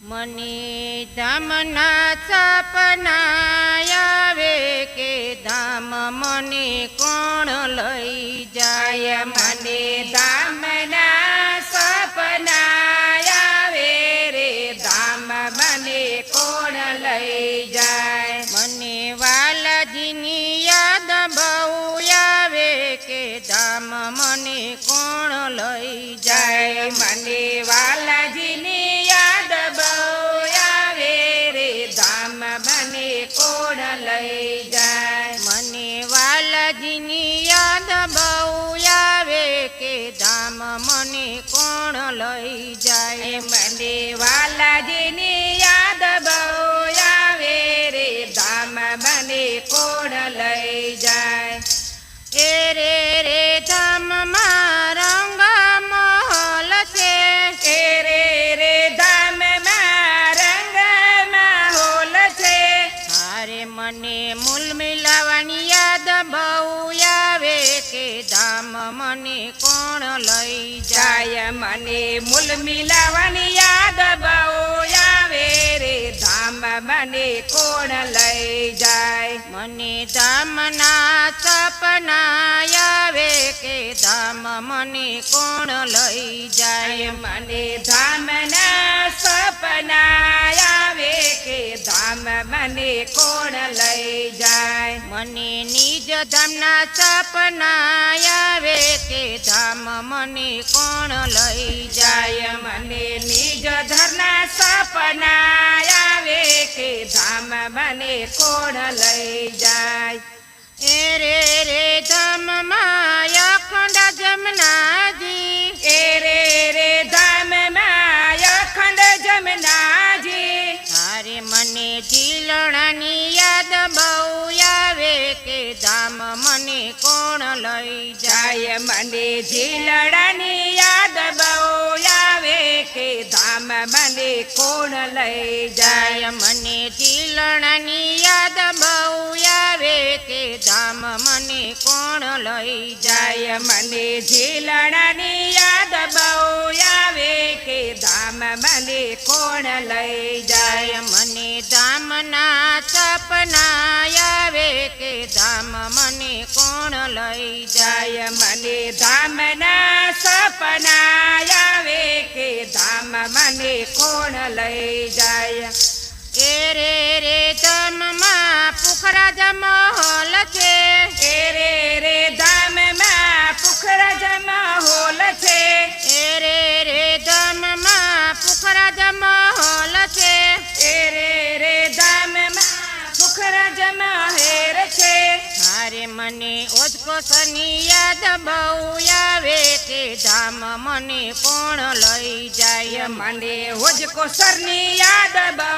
મને ધામના સપના આવે કે ધામ મને કોણ લઈ જાય। મને ધામના સપના આવે રે ધામ મને કોણ લઈ જાય। મને વાલાજીની યાદ બહુ આવે કે ધામ મને કોણ લઈ જાય। મને વાલાજીની યાદ બહુ આવે રે ધામ મને કોણ લઈ જાય। મને વાલાજીની યાદ બહુ આવે કે ધામ મને કોણ લઈ જાય। મને વાલાજીની યાદ બહુ આવે રે ધામ મને કોણ લઈ જાય। એ રે ધામમાં રંગ મહલ છે। એ રે ધામમાં રંગ માહોલ છે। હારે મને મૂલ મિલાવાની યાદ બહુ આવે કે ધામ મને કોણ લઈ જાય। જાય મને મૂલ મિલાવાની યાદ બહુ આવે રે ધામ મને કોણ લઈ જાય। મને ધામના સપના આવે કે ધામ મને કોણ લઈ જાય। મને ધામના સપના આવે કે ધામ મને કોણ લઈ જાય। મને નિજ ધામના સપના આવે કે ધામ મને કોણ લઈ જાય। મને નિજ ધરના સપના આવે કે ધામ મને કોણ લઈ જાય। એ રે ધામમાં અખંડ જમનાજી। એ રે ધામમાં અખંડ જમનાજી। હારે મને ઝીલણાની યાદ બહુ આવે કે ધામ મને કોણ લઈ જાય। જાય મને ઝીલડાની યાદ બહુ આવે કે ધામ મને કોણ લઈ જાય। મને ઝીલણાની યાદ બહુ આવે કે ધામ મને કોણ લઈ જાય। જાય મને ઝીલડાની યાદ બહુ આવે કે ધામ મને કોણ લઈ જાય। મને ધામના સપના આવે કે ધામ મને કોણ લઈ જાય। જાય મને ધામના સપના આવે કે ધામ મને કોણ લઈ જાય। એ રે ધામમાં પુખરાજ મહલ છે। એ રે ધામમાં પુખરાજ માહોલ છે। એ રે ધામમાં પુખરાજ મહલ છે। એ રે ધામમાં પુખરાજ મહેર છે। હારે મને ઓજકોસની યાદ બહુ આવે કે ધામ મને કોણ લઈ જાય। મને હોજકોસરની યાદ બહુ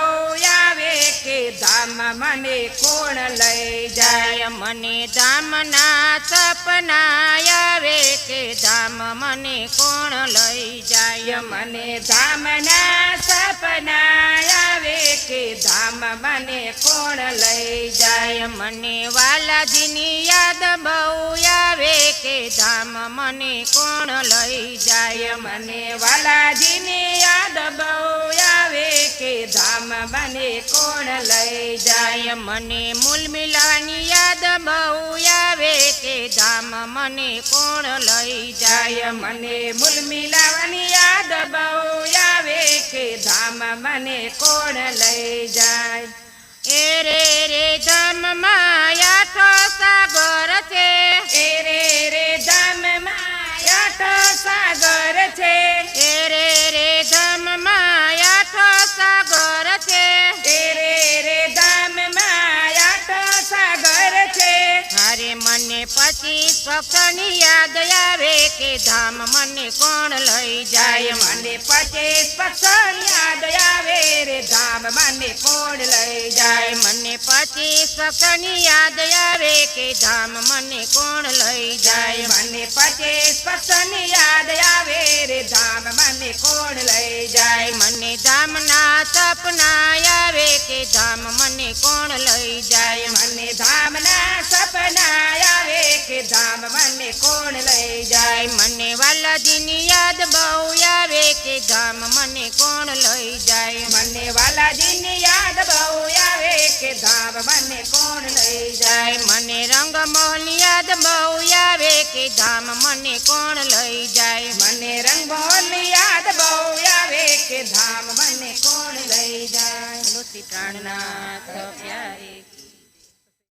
આવે કે ધામ મને કોણ લઈ જાય। મને ધામના સપના આવે કે ધામ મને કોણ લઈ જાય। મને ધામના સપના આવે કે ધામ મને કોણ લઈ જાય। મને વાલાજીની યાદ બહુ આવે કે ધામ મને કોણ લઈ જાય। મને વાલાજીની યાદ બહુ આવે કે ધામ મને કોણ લઈ જાય। મને મૂલ મિલાવાની યાદ બહુ આવે કે ધામ મને કોણ લઈ જાય। મને મૂલ મિલાવાની યાદ બહુ આવે કે ધામ મને કોણ લઈ જાય। એ રે ધામમાં આઠો સાગર છે। એ રે ધામમાં આઠો સાગર છે। એ રે ધામમાં આઠો સાગર છે। એ રે ધામમાં આઠો સાગર છે। હારે મને 25 પક્ષની યાદ આવે કે ધામ મને કોણ લઈ જાય। મને 25 પક્ષની યાદ આવે રે ધામ મને કોણ લઈ જાય। મને 25 પક્ષની યાદ આવે કે ધામ મને કોણ લઈ જાય। મને 25 પક્ષની યાદ આવે રે ધામ મને કોણ લઈ જાય। મને ધામના સપના આવે કે ધામ મને કોણ લઈ જાય। મને ધામના સપના આવે કે ધામ મને કોણ લઈ જાય। મને વાલાજીની યાદ બહુ આવે કે ધામ મને કોણ લઈ જાય મને વાલાજીની યાદ બહુ આવે કે ધામ મને કોણ લઈ જાય મને રંગમોહન યાદ બહુ આવે કે ધામ મને કોણ લઈ જાય મને રંગમોહન યાદ બહુ આવે કે ધામ મને કોણ લઈ જાય તુલસી પ્રાણનાથ પ્યારે